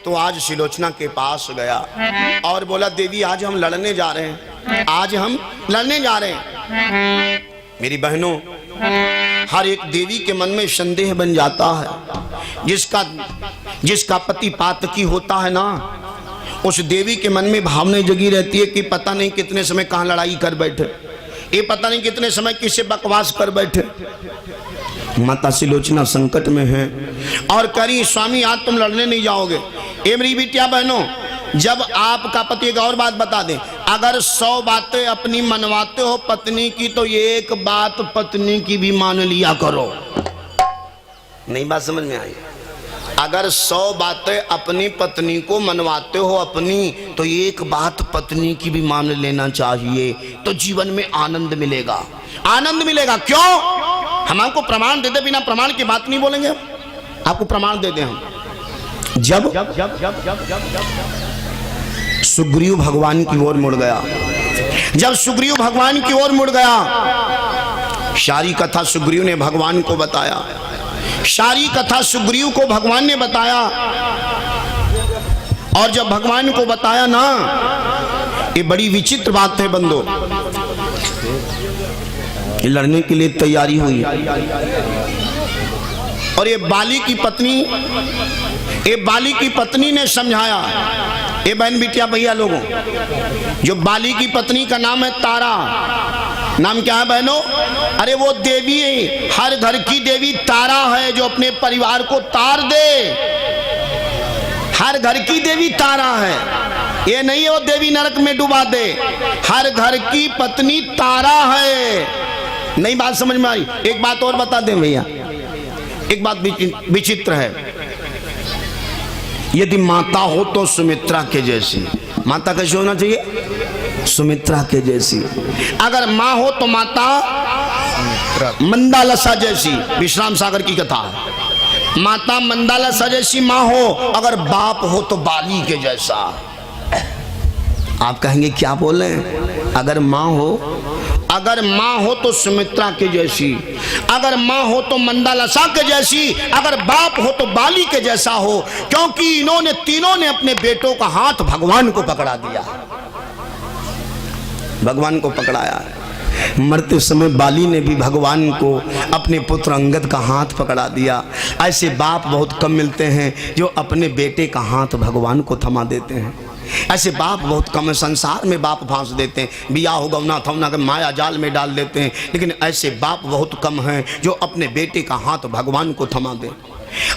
तो आज सुलोचना के पास गया और बोला देवी आज हम लड़ने जा रहे हैं, आज हम लड़ने जा रहे हैं। मेरी बहनों, हर एक देवी के मन में संदेह बन जाता है। जिसका पति पातकी होता है ना, उस देवी के मन में भावना जगी रहती है कि पता नहीं कितने समय कहाँ लड़ाई कर बैठे, ये पता नहीं कितने समय किससे बकवास कर बैठे। माता सुलोचना संकट में है और कह रही स्वामी आज तुम लड़ने नहीं जाओगे। ए मेरी बिटिया बहनों, जब आपका पति, एक और बात बता दें, अगर 100 बातें अपनी मनवाते हो पत्नी की तो ये एक बात पत्नी की भी मान लिया करो। नहीं बात समझ में आई? अगर 100 बातें अपनी पत्नी को मनवाते हो अपनी, तो एक बात पत्नी की भी मान लेना चाहिए, तो जीवन में आनंद मिलेगा। आनंद मिलेगा क्यों? हम आपको प्रमाण दे दे, बिना प्रमाण की बात नहीं बोलेंगे। आपको प्रमाण दे दे हम। जब सुग्रीव भगवान की ओर मुड़ गया, जब सुग्रीव भगवान की ओर मुड़ गया, सारी कथा सुग्रीव ने भगवान को बताया, सारी कथा सुग्रीव को भगवान ने बताया। और जब भगवान को बताया ना, ये बड़ी विचित्र बात है बंदो, लड़ने के लिए तैयारी हुई और ये बाली की पत्नी ने समझाया। ये बहन बिटिया भैया लोगों, जो बाली की पत्नी का नाम है तारा। नाम क्या है बहनों? अरे वो देवी, हर घर की देवी तारा है जो अपने परिवार को तार दे। हर घर की देवी तारा है, ये नहीं है वो देवी नरक में डुबा दे। हर घर की पत्नी तारा है। नहीं बात समझ में आई? एक बात और बता दें भैया, एक बात विचित्र है। यदि माता हो तो सुमित्रा के जैसी। माता कैसे होना चाहिए? सुमित्रा के जैसी। अगर माँ हो तो माता मंदालसा जैसी। विश्राम सागर की कथा है। माता मंदालसा जैसी माँ हो, अगर बाप हो तो बाली के जैसा। आप कहेंगे क्या बोले? अगर माँ हो तो सुमित्रा के जैसी, अगर माँ हो तो मंदालसा के जैसी, अगर बाप हो तो बाली के जैसा हो। क्योंकि इन्होंने तीनों ने अपने बेटों का हाथ भगवान को पकड़ा दिया, भगवान को पकड़ाया। मरते समय बाली ने भी भगवान को, अपने पुत्र अंगद का हाथ पकड़ा दिया। ऐसे बाप बहुत कम मिलते हैं जो अपने बेटे का हाथ भगवान को थमा देते हैं। ऐसे बाप बहुत कम है। संसार में बाप फांस देते हैं, बिया हो गवना थवना के माया जाल में डाल देते हैं, लेकिन ऐसे बाप बहुत कम हैं जो अपने बेटे का हाथ भगवान को थमा दें।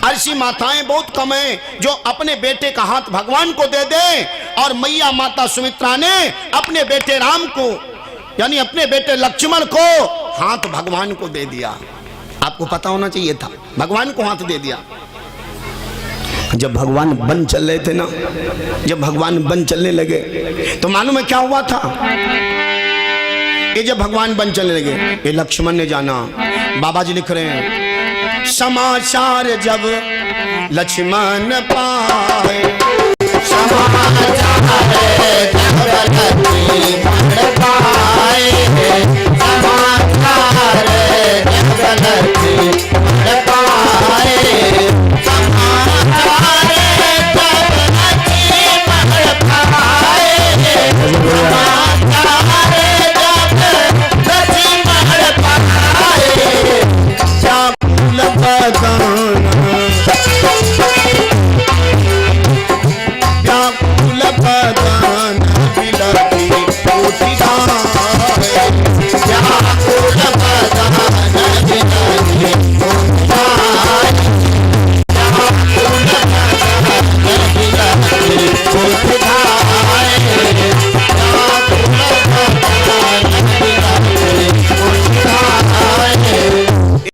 ऐसी माताएं बहुत कम हैं जो अपने बेटे का हाथ भगवान को दे दें। और मैया माता सुमित्रा ने अपने बेटे राम को, यानी अपने बेटे लक्ष्मण को, हाथ भगवान को दे दिया। आपको पता होना चाहिए था, भगवान को हाथ दे दिया। जब भगवान बन चल रहे थे ना, जब भगवान बन चलने लगे तो मालूम है क्या हुआ था? ये जब भगवान बन चलने लगे, ये लक्ष्मण ने जाना। बाबा जी लिख रहे हैं, समाचार जब लक्ष्मण पाए, समाचार जब लक्ष्मण पाए, समाचार जब लक्ष्मण पाए,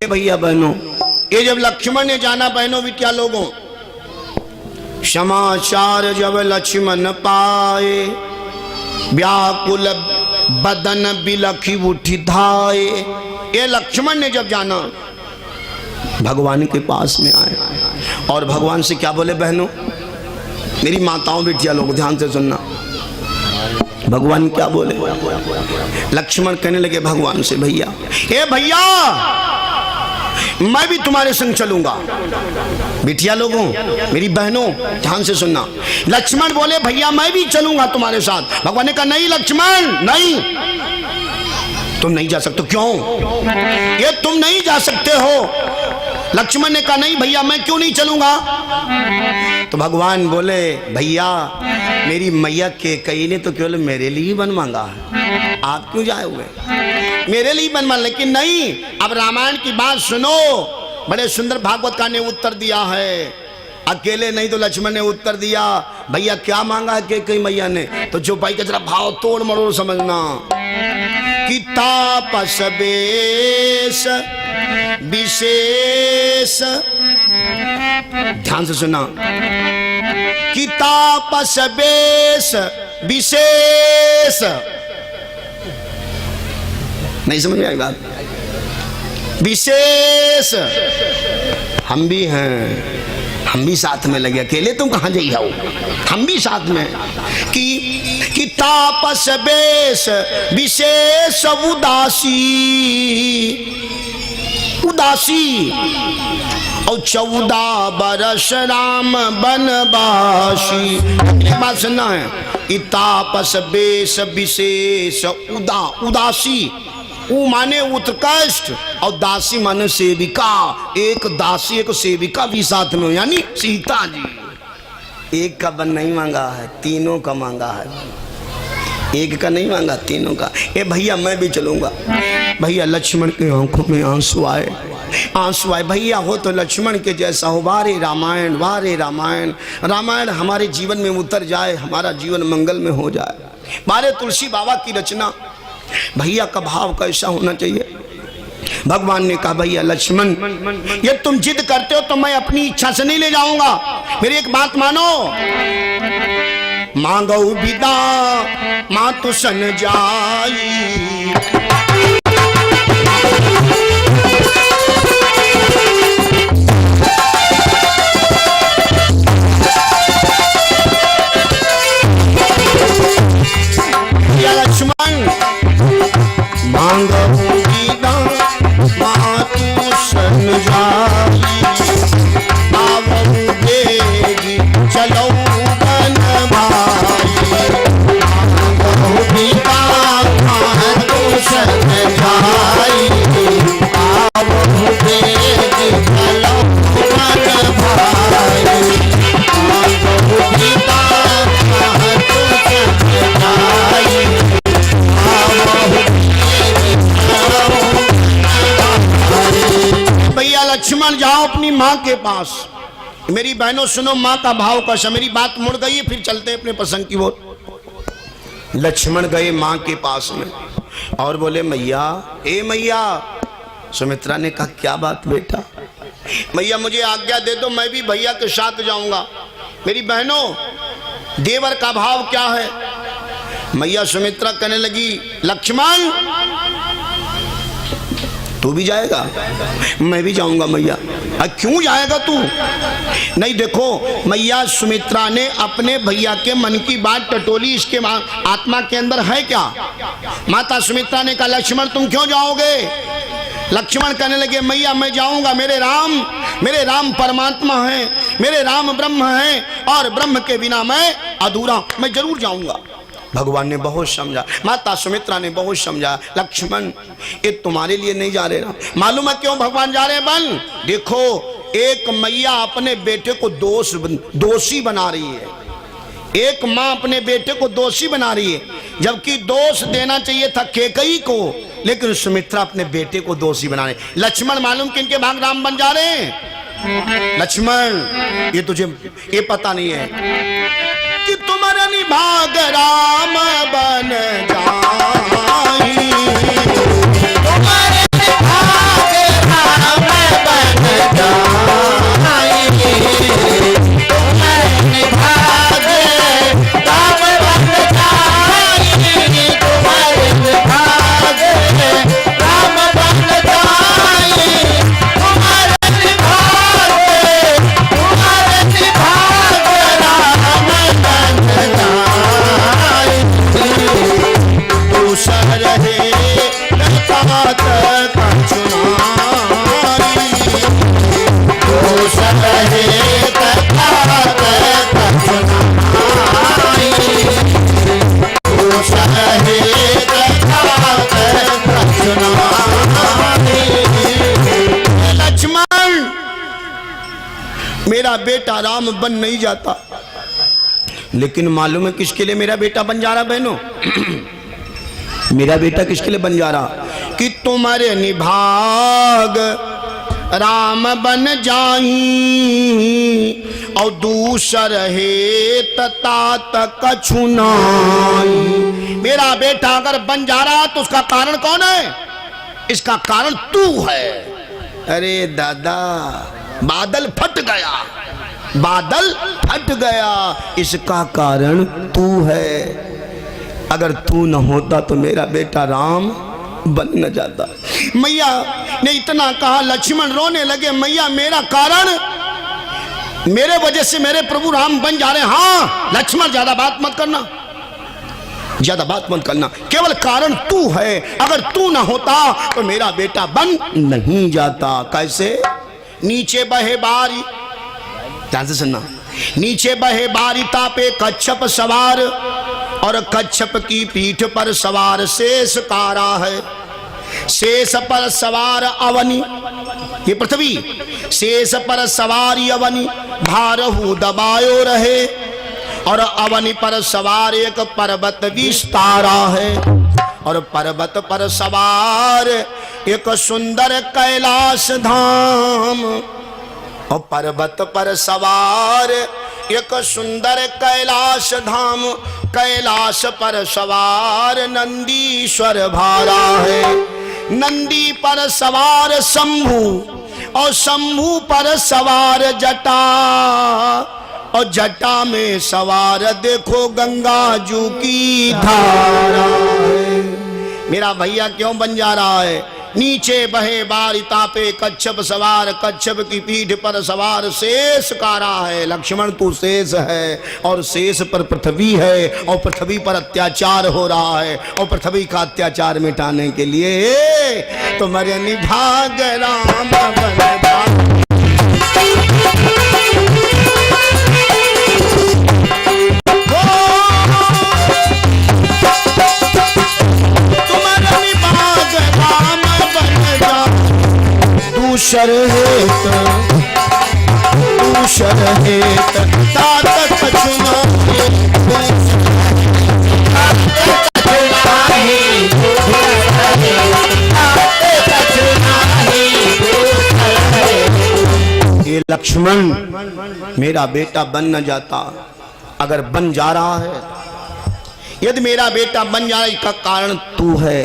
भैया बहनों, ये जब लक्ष्मण ने जाना बहनों बिटिया लोगों, समाचार जब लक्ष्मण पाए, व्याकुल बदन बिलखी उठी धाए। ये लक्ष्मण ने जब जाना, भगवान के पास में आए और भगवान से क्या बोले बहनों? मेरी माताओं बिटिया लोग ध्यान से सुनना। भगवान क्या बोले? लक्ष्मण कहने लगे भगवान से, भैया, ए भैया, मैं भी तुम्हारे संग चलूंगा। बिटिया लोगों, मेरी बहनों, ध्यान से सुनना। लक्ष्मण बोले भैया मैं भी चलूंगा तुम्हारे साथ। भगवान ने कहा नहीं लक्ष्मण नहीं, तुम नहीं जा सकते। क्यों? ये तुम नहीं जा सकते हो। लक्ष्मण ने कहा नहीं भैया मैं क्यों नहीं चलूंगा। तो भगवान बोले भैया मेरी मैया के कई ने तो केवल मेरे लिए ही वन मांगा है, आप क्यों जाए हुए, मेरे लिए वन मांग। लेकिन नहीं, अब रामायण की बात सुनो। बड़े सुंदर भागवतकार ने उत्तर दिया है, अकेले नहीं तो लक्ष्मण ने उत्तर दिया। भैया क्या मांगा है के कई मैया ने, तो जो भाई का जरा भाव तोड़ मरोड़ समझना। कि तापस बेश विशेष, ध्यान से सुना। कि तापस बेश विशेष, नहीं समझ में आई बात। विशेष हम भी हैं, हम भी साथ में लगे, अकेले तुम कहां जाइए हो, हम भी साथ में। कि तापस बेश विशेष उदासी, उदासी और 14 बरस राम बनवासी। बात सुनना है। कि तापस बेश विशेष उदासी, उ माने उत्कृष्ट और दासी माने सेविका। एक दासी एक सेविका भी साथ में, यानी सीता जी। एक का वन नहीं मांगा है, तीनों का मांगा है। एक का नहीं मांगा, तीनों का। ए भैया मैं भी चलूंगा। भैया लक्ष्मण के आंखों में आंसू आए, आंसू आए। भैया हो तो लक्ष्मण के जैसा हो। वारे रामायण, वारे रामायण, रामायण हमारे जीवन में उतर जाए, हमारा जीवन मंगल में हो जाए। वारे तुलसी बाबा की रचना। भैया का भाव कैसा होना चाहिए। भगवान ने कहा भैया लक्ष्मण ये तुम जिद करते हो तो मैं अपनी इच्छा से नहीं ले जाऊंगा, मेरी एक बात मानो। मांगो विदा मातु सन जाई, लक्ष्मण मांगो विदा मातु सन जाई, आवो बेगी चलो बनवाई। मांगो विदा मातु सन जाई, आवो बेगी चलो बनवाई। मांगो विदा मातु सन जाई, भैया लक्ष्मण जाओ अपनी माँ के पास। मेरी बहनों सुनो, माँ का भाव कैसा। मेरी बात मुड़ गई, फिर चलते अपने पसंद की ओर। लक्ष्मण गए माँ के पास में और बोले मैया, ए मैया। सुमित्रा ने कहा क्या बात बेटा। मैया मुझे आज्ञा दे दो, मैं भी भैया के साथ जाऊंगा। मेरी बहनों देवर का भाव क्या है। मैया सुमित्रा कहने लगी लक्ष्मण तू भी जाएगा, मैं भी जाऊंगा मैया। क्यों जाएगा तू। नहीं देखो मैया सुमित्रा ने अपने भैया के मन की बात टटोली, इसके आत्मा के अंदर है क्या। माता सुमित्रा ने कहा लक्ष्मण तुम क्यों जाओगे। लक्ष्मण कहने लगे मैया मैं जाऊंगा, मेरे राम परमात्मा हैं, मेरे राम ब्रह्म हैं और ब्रह्म के बिना मैं अधूरा, मैं जरूर जाऊंगा। भगवान ने बहुत समझा, माता सुमित्रा ने बहुत समझा। लक्ष्मण ये तुम्हारे लिए नहीं जा रहे ना। मालूम है क्यों भगवान जा रहे हैं बन। देखो एक मैया अपने बेटे को दोषी बना रही है, एक माँ अपने बेटे को दोषी बना रही है, जबकि दोष देना चाहिए था कैकेयी को, लेकिन सुमित्रा अपने बेटे को दोषी बना रहे। लक्ष्मण मालूम किनके भाग राम बन जा रहे हैं। लक्ष्मण ये तुझे ये पता नहीं है कि तुम्हारा निभाग राम बन जाई, तुम्हारे निभाग राम बन जाई, तुम्हारे निभाग राम बन जाई, तुम्हारे निभाग राम बन जाई, तुम्हारे निभाग राम बन जाई। बेटा राम बन नहीं जाता। लेकिन मालूम है किसके लिए मेरा बेटा बन जा रहा बहनों? मेरा बेटा किसके लिए बन जा रहा? कि तुम्हारे निभाग राम बन जाई और दूसर है तात कछु नाई। मेरा बेटा अगर बन जा रहा तो उसका कारण कौन है? इसका कारण तू है। अरे दादा, बादल फट गया, बादल फट गया, इसका कारण तू है। अगर तू न होता तो मेरा बेटा राम बन न जाता। मैया ने इतना कहा, लक्ष्मण रोने लगे, मैया मेरा कारण, मेरे वजह से मेरे प्रभु राम बन जा रहे हैं। हाँ लक्ष्मण, ज्यादा बात मत करना, ज्यादा बात मत करना, केवल कारण तू है। अगर तू ना होता तो मेरा बेटा बन नहीं जाता। कैसे? नीचे बहे बारी, ध्यान से सुनना, नीचे बहे बारी तापे कच्छप सवार, और कच्छप की पीठ पर सवार शेष कारा है। शेष पर सवार अवनी, ये पृथ्वी, शेष पर सवारी अवनी, भारहु दबायो रहे, और अवनी पर सवार एक पर्वत विस्तारा है, और पर्वत पर सवार एक सुंदर कैलाश धाम, और पर्वत पर सवार एक सुंदर कैलाश धाम, कैलाश पर सवार नंदीश्वर भारा है। नंदी पर सवार शंभु, और शंभु पर सवार जटा, और जटा में सवार देखो गंगा जू की धारा है। मेरा भैया क्यों बन जा रहा है? नीचे बहे बारी तापे कच्छप सवार, कच्छप की पीठ पर सवार शेष कारा है। लक्ष्मण तू शेष है, और शेष पर पृथ्वी है, और पृथ्वी पर अत्याचार हो रहा है, और पृथ्वी का अत्याचार मिटाने के लिए तुम्हारे निभाग राम बन जा। दूसर हेत, दूसर हेत तात कछु नाहि, ये लक्ष्मण मेरा बेटा बन न जाता। अगर बन जा रहा है, यदि मेरा बेटा बन जा रहा है, इसका कारण तू है।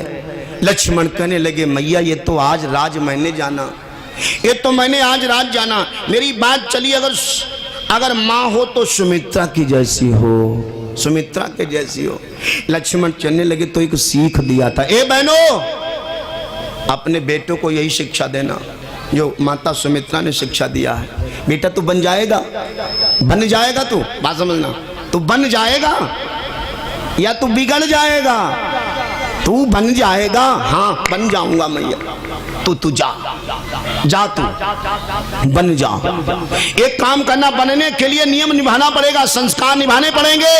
लक्ष्मण कहने लगे, मैया ये तो आज राज मैंने जाना, ये तो मैंने आज राज जाना। मेरी बात चली, अगर माँ हो तो सुमित्रा की जैसी हो, सुमित्रा के जैसी हो। लक्ष्मण चलने लगे तो एक सीख दिया था, ए बहनों, अपने बेटों को यही शिक्षा देना जो माता सुमित्रा ने शिक्षा दिया है। बेटा तू बन जाएगा, बन जाएगा, तू बात समझना, तू बन जाएगा या तू बिगड़ जाएगा? तू बन जाएगा। हाँ बन जाऊंगा मैया, तू जा जा, तू बन जा। एक काम करना, बनने के लिए नियम निभाना पड़ेगा, संस्कार निभाने पड़ेंगे,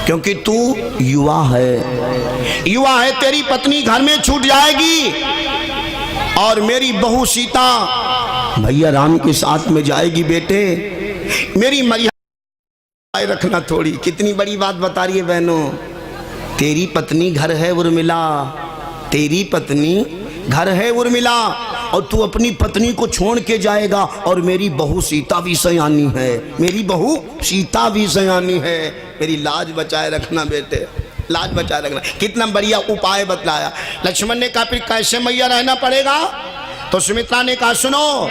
क्योंकि तू युवा है, युवा है। तेरी पत्नी घर में छूट जाएगी, और मेरी बहू सीता भैया राम के साथ में जाएगी। बेटे मेरी मर्यादा रखना थोड़ी। कितनी बड़ी बात बता रही है बहनों। तेरी पत्नी घर है उर्मिला, तेरी पत्नी घर है उर्मिला, और तू अपनी पत्नी को छोड़ के जाएगा। और मेरी बहू सीता भी सयानी है, मेरी बहू सीता भी सयानी है। मेरी लाज बचाए रखना बेटे, लाज बचाए रखना। कितना बढ़िया उपाय बतलाया। लक्ष्मण ने कहा फिर कैसे मैया रहना पड़ेगा? तो सुमित्रा ने कहा सुनो,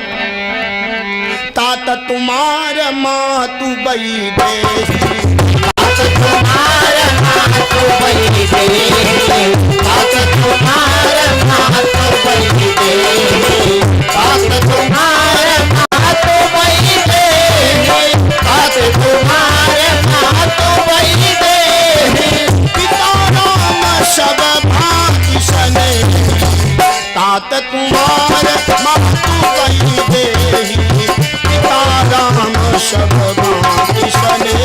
तात तुम्हार मातु बई देश, तात तुम्हार मातु बई देश, तात तुम्हार मातु बई देश, तात तुम्हार मातु बई देश, तात तुम्हार मातु बई देश, पिता राम सब भांति सने, तात तुम्हार मातु बई देश, पिता राम सब भांति सने,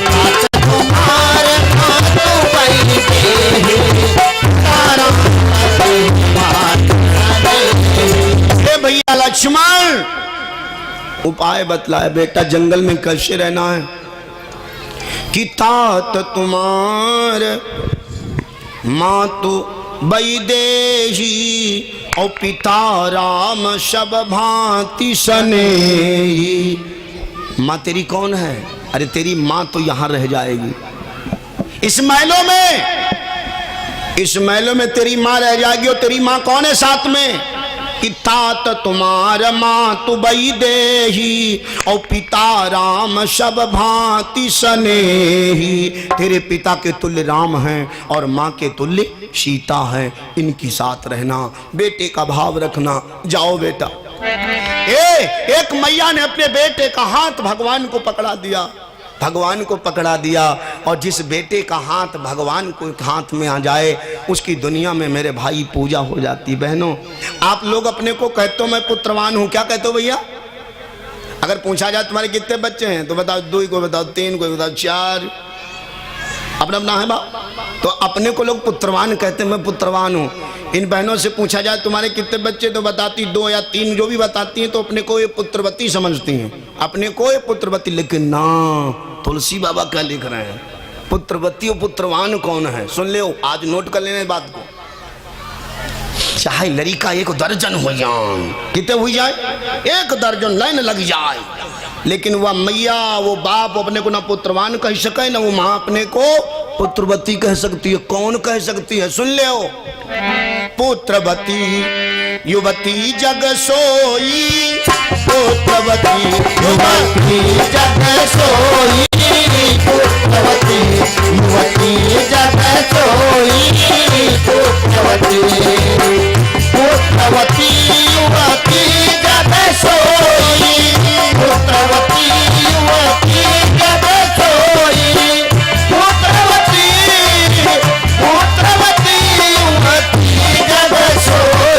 तात तुम्हार मातु बई देश, पिता राम सब भांति सने। भैया लक्ष्मण उपाय बतलाए, बेटा जंगल में कैसे रहना है। कि तात तुम्हार माँ तो वैदेही और पिता राम सब भांति सनेही। माँ तेरी कौन है? अरे तेरी माँ तो यहाँ रह जाएगी, इस महलों में तेरी माँ रह जाएगी। और तेरी माँ कौन है साथ में? कि तात तुम्हार माँ तु वैदेही और पिता राम सब भांति सनेही। तेरे पिता के तुल्य राम हैं और माँ के तुल्य सीता है, इनकी साथ रहना, बेटे का भाव रखना। जाओ बेटा। एक मैया ने अपने बेटे का हाथ भगवान को पकड़ा दिया, भगवान को पकड़ा दिया। और जिस बेटे का हाथ भगवान को हाथ में आ जाए उसकी दुनिया में मेरे भाई पूजा हो जाती। बहनों आप लोग अपने को कहते हो मैं पुत्रवान हूं, क्या कहते हो भैया? अगर पूछा जाए तुम्हारे कितने बच्चे हैं तो बताओ 2, कोई बताओ 3, कोई बताओ 4, अपना अपना है बाप। तो अपने को लोग पुत्रवान कहते हैं, मैं पुत्रवान हूँ। इन बहनों से पूछा जाए तुम्हारे कितने बच्चे तो बताती 2 या 3, जो भी बताती हैं तो अपने को ये पुत्रवती समझती हैं, अपने को ये पुत्रवती। लेकिन ना, तुलसी बाबा क्या लिख रहे हैं? पुत्रवती और पुत्रवान कौन है? सुन ले, आज नोट कर लेने बात को। चाहे लड़का 1 दर्जन हो जाए, कितने हुई जाए? 1 दर्जन लाइन लग जाए, लेकिन वह मैया वो बाप अपने को ना पुत्रवान कह सके, ना वो माँ अपने को पुत्रवती कह सकती है। कौन कह सकती है? सुन ले, पुत्रवती युवती जग सोई, पुत्रवती युवती जग सोई, पुत्रवती युवती जग सोई, पुत्रवती युवती जग सोई, पुत्रवती युवती जग सोई, पुत्रवती युवती जग सोई।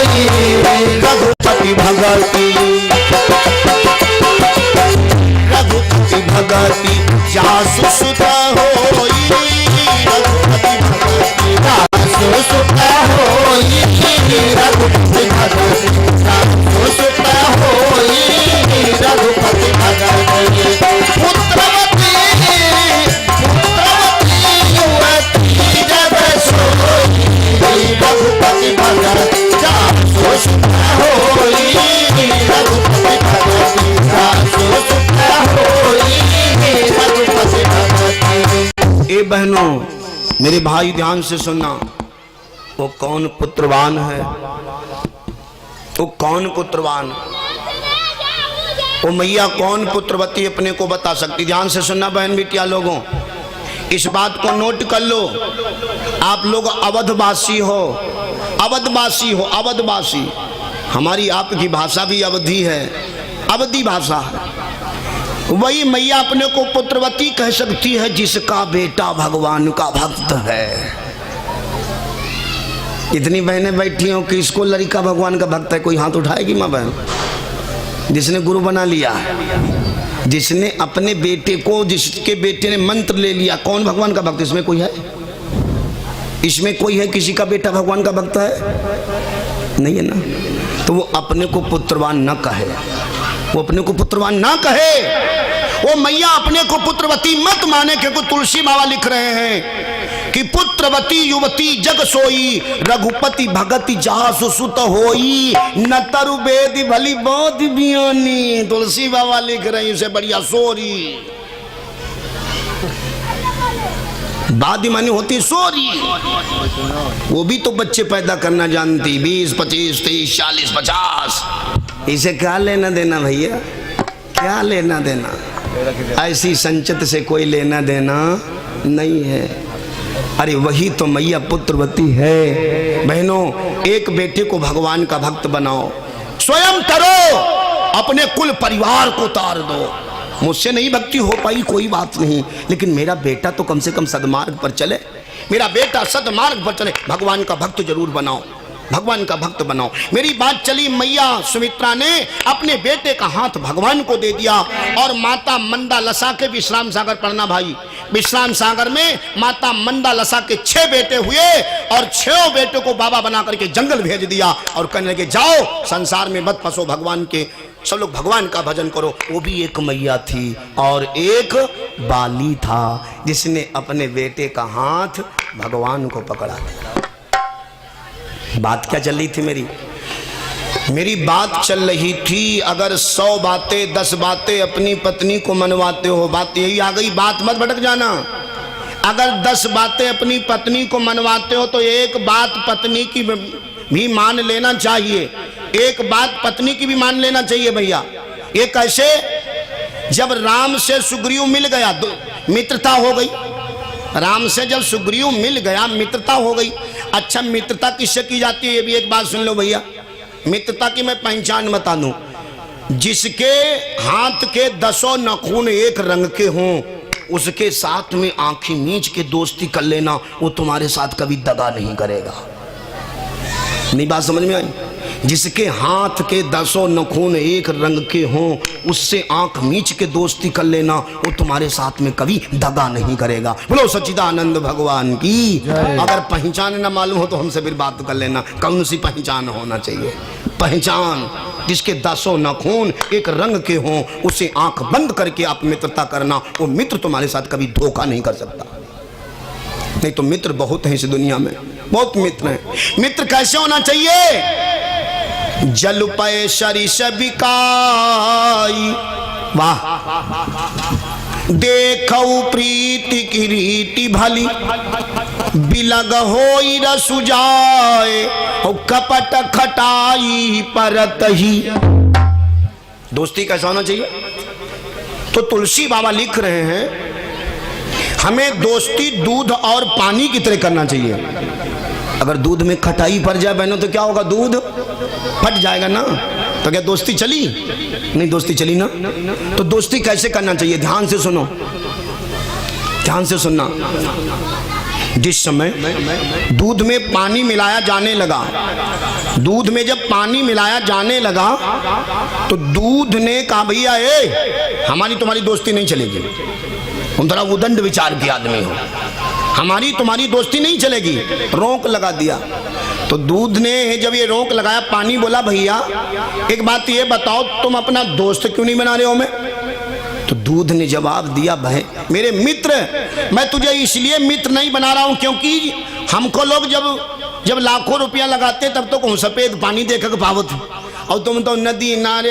रघुपति भगति जासु सुत होई, रघुपति भगति जासु सुत होई, रघुपति भगति जासु सुत होई, रघुपति भगति पुत्रवती युवती जग सोई, रघुपति भगति जासु सुत होई, रघुपति भगति जासु सुत होई, रघुपति भगति। ए बहनों मेरे भाई ध्यान से सुनना, वो कौन पुत्रवान है? वो कौन पुत्रवान? वो मैया कौन पुत्रवती अपने को बता सकती? ध्यान से सुनना बहन बिटिया लोगों, इस बात को नोट कर लो। आप लोग अवधवासी हो, अवधवासी हो, अवधवासी। हमारी आपकी भाषा भी अवधि है, अवधि भाषा है। वही मैया अपने को पुत्रवती कह सकती है जिसका बेटा भगवान का भक्त है। इतनी बहनें बैठी हो कि इसको लड़का भगवान का भक्त है, कोई हाथ उठाएगी माँ बहन? जिसने गुरु बना लिया, जिसने अपने बेटे को, जिसके बेटे ने मंत्र ले लिया, कौन भगवान का भक्त? इसमें कोई है? इसमें कोई है किसी का बेटा भगवान का भक्त है? नहीं है ना। तो वो अपने को पुत्रवान न कहे, वो अपने को पुत्रवान ना कहे। वो मैया अपने को पुत्रवती मत माने, क्योंकि तुलसी बाबा लिख रहे हैं कि पुत्रवती युवती जग सोई, रघुपति भगति जासु सुत होई, न तरु बेदी भली बहुत बियानी। तुलसी बाबा लिख रहे हैं, इसे बढ़िया सोरी बादी मानी होती सोरी। वो भी तो बच्चे पैदा करना जानती, 20, 25, 30, 40, 50। इसे क्या लेना देना भैया? क्या लेना देना? ऐसी संचित से कोई लेना देना नहीं है। अरे वही तो मैया पुत्रवती है। बहनों एक बेटे को भगवान का भक्त बनाओ, स्वयं करो, अपने कुल परिवार को तार दो। मुझसे नहीं भक्ति हो पाई कोई बात नहीं, लेकिन मेरा बेटा तो कम से कम सदमार्ग पर चले, मेरा बेटा सदमार्ग पर चले। भगवान का भक्त जरूर बनाओ, भगवान का भक्त बनाओ। मेरी बात चली, मैया सुमित्रा ने अपने बेटे का हाथ भगवान को दे दिया और माता मंदा लसा के, विश्राम सागर पढ़ना भाई, विश्राम सागर में माता मंदा लसा के 6 बेटे हुए और 6 बेटों को बाबा बना करके जंगल भेज दिया और कहने लगे जाओ संसार में मत फंसो, भगवान के सब लोग भगवान का भजन करो। वो भी एक मैया थी और एक बाली था जिसने अपने बेटे का हाथ भगवान को पकड़ा दिया। बात क्या चल रही थी मेरी बात चल रही थी, अगर 100 बातें 10 बातें अपनी पत्नी को मनवाते हो, बात यही आ गई, बात मत भटक जाना। अगर 10 बातें अपनी पत्नी को मनवाते हो तो एक बात पत्नी की भी मान लेना चाहिए, एक बात पत्नी की भी मान लेना चाहिए भैया। ये कैसे? जब राम से सुग्रीव मिल गया मित्रता हो गई, राम से जब सुग्रीव मिल गया मित्रता हो गई। अच्छा, मित्रता किससे की जाती है ये भी एक बात सुन लो भैया। मित्रता की मैं पहचान बता दूं, जिसके हाथ के 10 नाखून एक रंग के हों उसके साथ में आंखें मींच के दोस्ती कर लेना, वो तुम्हारे साथ कभी दगा नहीं करेगा। नहीं बात समझ में आई? जिसके हाथ के 10 नाखून एक रंग के हों उससे आंख मींच के दोस्ती कर लेना, वो तुम्हारे साथ में कभी दगा नहीं करेगा। बोलो सच्चिदानंद भगवान की। अगर पहचान ना मालूम हो तो हमसे फिर बात कर लेना। कौन सी पहचान होना चाहिए? पहचान जिसके 10 नाखून एक रंग के हों उसे आंख बंद करके आप मित्रता करना, वो मित्र तुम्हारे साथ कभी धोखा नहीं कर सकता। नहीं तो मित्र बहुत हैं इस दुनिया में, बहुत मित्र हैं। मित्र कैसे होना चाहिए? जल पय सरिस बिकाई, वाह, देखऊ प्रीति की रीति भली, बिलग होई रसु जाए और कपट खटाई परत ही। दोस्ती कैसा होना चाहिए? तो तुलसी बाबा लिख रहे हैं हमें दोस्ती दूध और पानी की तरह करना चाहिए। अगर दूध में खटाई पड़ जाए बहनों तो क्या होगा? दूध फट जाएगा ना। तो क्या दोस्ती चली? नहीं दोस्ती चली ना। तो दोस्ती कैसे करना चाहिए? ध्यान से सुनो, ध्यान से सुनना। जिस समय दूध में पानी मिलाया जाने लगा, दूध में जब पानी मिलाया जाने लगा तो दूध ने कहा भैया हमारी तुम्हारी दोस्ती नहीं चलेगी। तुम थोड़ा उदंड विचार के आदमी हो, हमारी तुम्हारी दोस्ती नहीं चलेगी। रोक लगा दिया। तो दूध ने जब ये रोक लगाया, पानी बोला भैया एक बात ये बताओ तुम अपना दोस्त क्यों नहीं बना रहे हो? मैं तो दूध ने जवाब दिया भाई मेरे मित्र, मैं तुझे इसलिए मित्र नहीं बना रहा हूं क्योंकि हमको लोग जब लाखों रुपया लगाते तब तो कौन सफेद पानी देखकर पावत, और तुम तो नदी नारे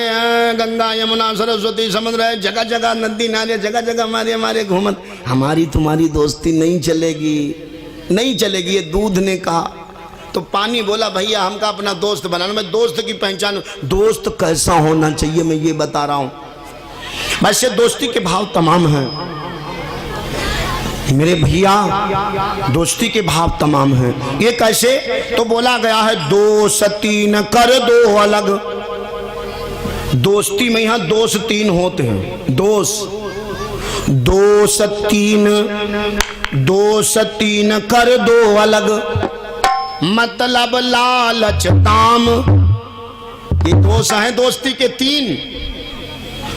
गंगा यमुना सरस्वती समुद्र है, जगह जगह नदी नारे, जगह जगह हमारे घूमत। हमारी तुम्हारी दोस्ती नहीं चलेगी, नहीं चलेगी, ये दूध ने कहा। तो पानी बोला भैया हमका अपना दोस्त बनाना। मैं दोस्त की पहचान, दोस्त कैसा होना चाहिए मैं ये बता रहा हूं। वैसे दोस्ती के भाव तमाम हैं मेरे भैया, दोस्ती के भाव तमाम हैं। ये कैसे? तो बोला गया है 2 से 3 कर दो अलग। दोस्ती में यहां 2 से 3 होते हैं। 2 से 3 कर दो अलग, मतलब लालच काम। ये 2 हैं दोस्ती के 3।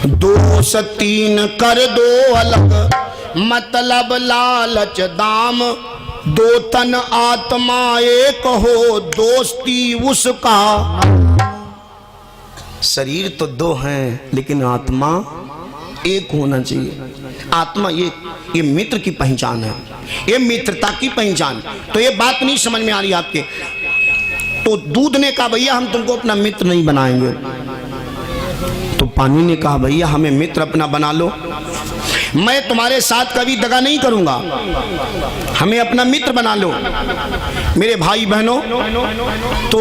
2 से 3 कर दो अलग, मतलब लालच दाम। 2 तन आत्मा एक हो, दोस्ती उसका। शरीर तो 2 हैं लेकिन आत्मा एक होना चाहिए। आत्मा ये मित्र की पहचान है, ये मित्रता की पहचान। तो ये बात नहीं समझ में आ रही आपके? तो दूध ने कहा भैया हम तुमको अपना मित्र नहीं बनाएंगे। तो पानी ने कहा भैया हमें मित्र अपना बना लो, मैं तुम्हारे साथ कभी दगा नहीं करूंगा, हमें अपना मित्र बना लो। मेरे भाई बहनों, तो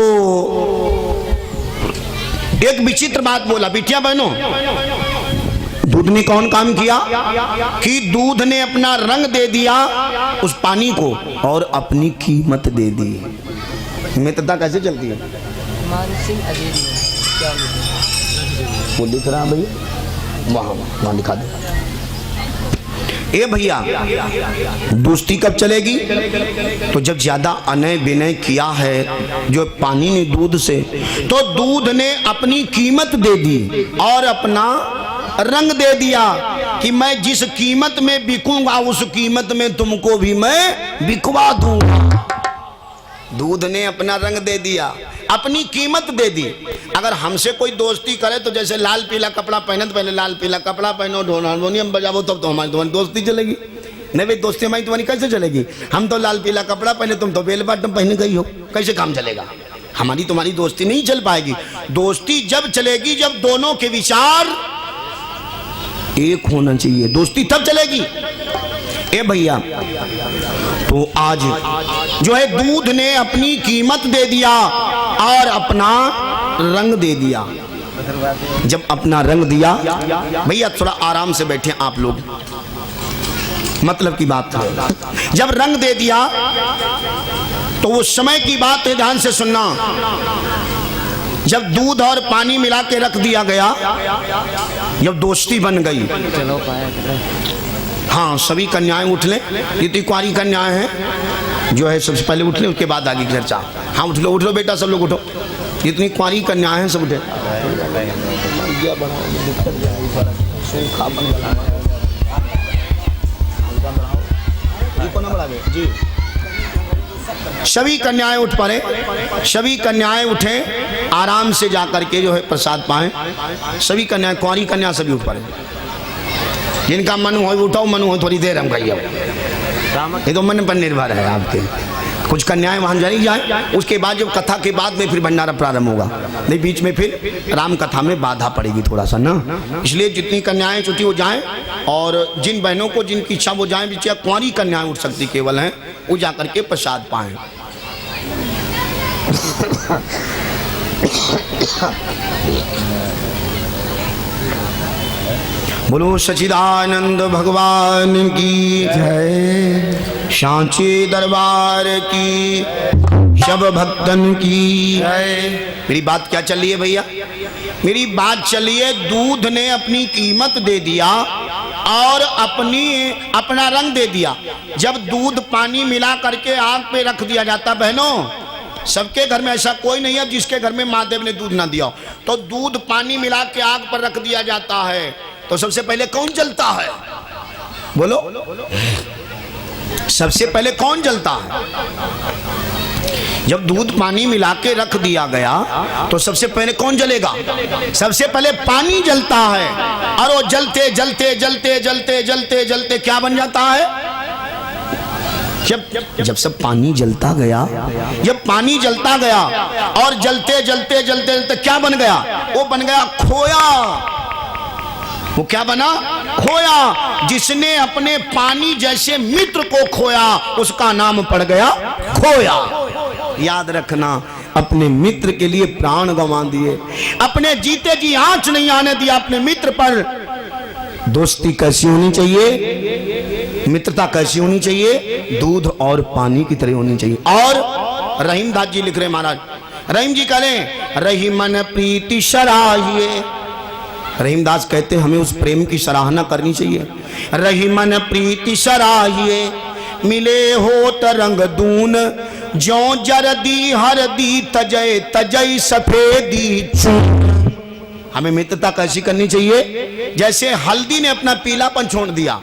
एक विचित्र बात बोला बिटिया बहनों। दूध ने कौन काम किया कि दूध ने अपना रंग दे दिया उस पानी को और अपनी कीमत दे दी। मित्रता कैसे चलती है? वो दिख रहा भैया, वहां दिखा दो। ए भैया दोस्ती कब चलेगी? तो जब ज्यादा अनय विनय किया है जो पानी ने दूध से, तो दूध ने अपनी कीमत दे दी और अपना रंग दे दिया कि मैं जिस कीमत में बिकूंगा उस कीमत में तुमको भी मैं बिकवा दूंगा। दूध ने अपना रंग दे दिया, अपनी कीमत दे दी। अगर हमसे कोई दोस्ती करे तो जैसे लाल पीला कपड़ा पहने तो पहले लाल पीला कपड़ा पहनो, हारमोनियम बजाओ, तब तो हमारी तुम्हारी दोस्ती चलेगी। नहीं भाई, दोस्ती हमारी तुम्हारी कैसे चलेगी? हम तो लाल पीला कपड़ा पहने, तुम तो बेल बटन पहने गई हो, कैसे काम चलेगा? हमारी तुम्हारी दोस्ती नहीं चल पाएगी। दोस्ती जब चलेगी जब दोनों के विचार एक होना चाहिए, दोस्ती तब चलेगी। ए भैया, तो आज जो है दूध ने अपनी कीमत दे दिया और अपना रंग दे दिया। जब अपना रंग दिया, भैया थोड़ा आराम से बैठे आप लोग, मतलब की बात है। जब रंग दे दिया तो वो समय की बात है, ध्यान से सुनना। जब दूध और पानी मिला के रख दिया गया, जब दोस्ती बन गई, हाँ सभी कन्याएं उठ लें, जितनी कुंवारी कन्याएं हैं जो है सबसे पहले उठ लें, उसके बाद आगे की चर्चा। हाँ उठ लो बेटा, सब लोग उठो, जितनी कुंवारी कन्याएं हैं सब उठे। जी सभी कन्याएं उठ पड़े, सभी कन्याएं उठे, आराम से जाकर के जो है प्रसाद पाएं। सभी कन्याएं, कुंवारी कन्या सभी उठ पड़े, जिनका मन हो उठाओ, मन हो थोड़ी देर हम कहिए, ये तो मन पर निर्भर है आपके। कुछ कन्याएं वहां चली जाए, उसके बाद जब कथा के बाद में फिर भंडारा प्रारंभ होगा, नहीं बीच में फिर राम कथा में बाधा पड़ेगी थोड़ा सा ना, इसलिए जितनी कन्याएं छुट्टी हो जाएं, और जिन बहनों को जिनकी इच्छा वो जाएं, बीच कुंवारी कन्याएं उठ सकती केवल हैं, वो जाकर के प्रसाद पाएं। बोलो सच्चिदानंद भगवान की जय, सांची दरबार की सब भक्तन की जय। मेरी बात क्या चल रही है भैया? मेरी बात चली है, दूध ने अपनी कीमत दे दिया और अपना रंग दे दिया। जब दूध पानी मिला करके आग पे रख दिया जाता, बहनों सबके घर में ऐसा कोई नहीं है जिसके घर में महादेव ने दूध ना दिया हो, तो दूध पानी मिला के आग पर रख दिया जाता है, तो सबसे पहले कौन जलता है? बोलो, सबसे पहले कौन जलता है? जब दूध पानी मिला के रख दिया गया तो सबसे पहले कौन जलेगा? सबसे पहले पानी जलता है, और वो जलते जलते जलते जलते जलते जलते क्या बन जाता है? जब सब पानी जलता गया, जब पानी जलता गया और जलते जलते जलते जलते क्या बन गया? वो बन गया खोया। वो क्या बना? खोया। जिसने अपने पानी जैसे मित्र को खोया उसका नाम पड़ गया खोया। याद रखना, अपने मित्र के लिए प्राण गंवा दिए, अपने जीते जी आंच नहीं आने दिया अपने मित्र पर। दोस्ती कैसी होनी चाहिए? मित्रता कैसी होनी चाहिए? दूध और पानी की तरह होनी चाहिए। और रहीमदास जी लिख रहे महाराज, रहीम जी कह रहे रहीमन प्रीति सराहिए। रहीमदास कहते हमें उस प्रेम की सराहना करनी चाहिए। रहीमन प्रीति सराहिए, मिले हो तरंग दून, जो जरदी हरदी तजय तजय सफेदी चून। हमें मित्रता कैसी करनी चाहिए? जैसे हल्दी ने अपना पीलापन छोड़ दिया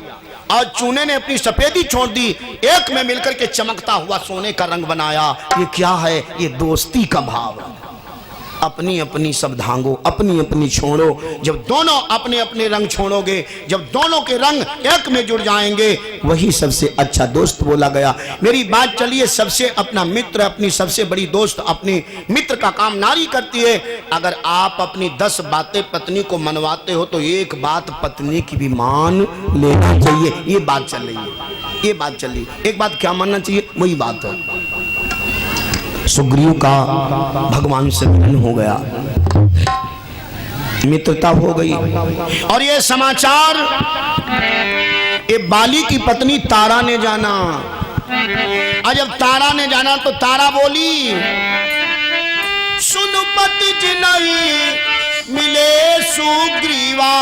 और चूने ने अपनी सफेदी छोड़ दी, एक में मिलकर के चमकता हुआ सोने का रंग बनाया। ये क्या है? ये दोस्ती का भाव। अपनी अपनी सब धांगो, अपनी अपनी छोड़ो। जब दोनों अपने अपने रंग छोड़ोगे, जब दोनों के रंग एक में जुड़ जाएंगे, वही सबसे अच्छा दोस्त बोला गया। मेरी बात चलिए, सबसे अपना मित्र, अपनी सबसे बड़ी दोस्त अपनी मित्र का काम नारी करती है। अगर आप अपनी 10 बातें पत्नी को मनवाते हो तो एक बात पत्नी की भी मान लेना चाहिए। ये बात चल रही है, ये बात चल रही है। एक बात क्या मानना चाहिए? वही बात है। सुग्रीव का भगवान से मिलन हो गया, मित्रता हो गई। और ये समाचार ये बाली की पत्नी तारा ने जाना। और जब तारा ने जाना तो तारा बोली, सुन पति जी नहीं मिले सुग्रीवा।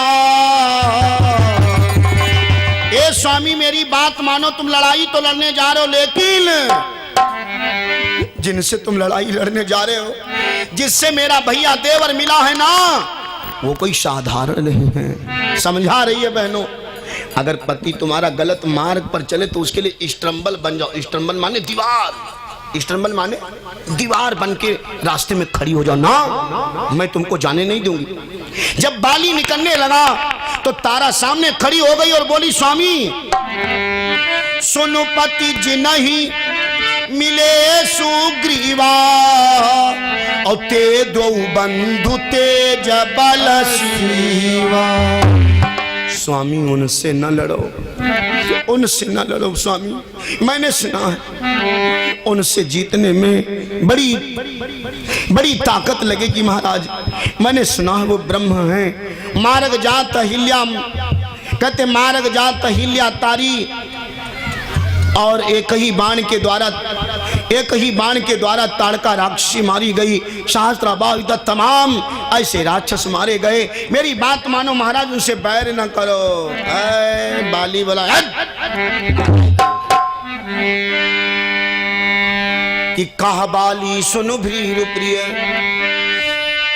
ए स्वामी मेरी बात मानो, तुम लड़ाई तो लड़ने जा रहे हो, लेकिन जिनसे तुम लड़ाई लड़ने जा रहे हो, जिससे मेरा भैया देवर मिला है ना, वो कोई साधारण नहीं है। समझा रही है बहनों, अगर पति तुम्हारा गलत मार्ग पर चले तो उसके लिए स्ट्रम्बल बन जाओ। स्ट्रम्बल माने दीवार, स्टम्बल माने दीवार बन के रास्ते में खड़ी हो जाओ ना, मैं तुमको जाने नहीं दूंगी। जब बाली निकलने लगा तो तारा सामने खड़ी हो गई और बोली, स्वामी सुनु पति जी नहीं मिले सुग्रीवा, और ते दो बंधु तेज बल शिवा। स्वामी उनसे न लड़ो, उनसे न लड़ो स्वामी, मैंने सुना है उनसे जीतने में बड़ी बड़ी ताकत लगेगी महाराज। मैंने सुना है वो ब्रह्म है। मार्ग जात अहिल्या, कहते मार्ग जात अहिल्या तारी, और एक ही बाण के द्वारा ताड़का राक्षसी मारी गई। सहस्त्राबाहु तमाम ऐसे राक्षस मारे गए। मेरी बात मानो महाराज, उनसे बैर न करो। बाली बोला कि कह बाली सुन भीरु प्रिय,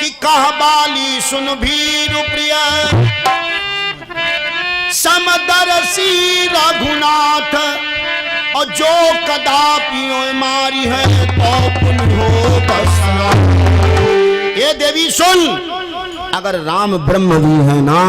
कि कह बाली सुन भीरु प्रिय, समदर्शी रघुनाथ, और जो कदापि मारी है तो पुण्य हो बसना। ये देवी सुन, अगर राम ब्रह्म भी है ना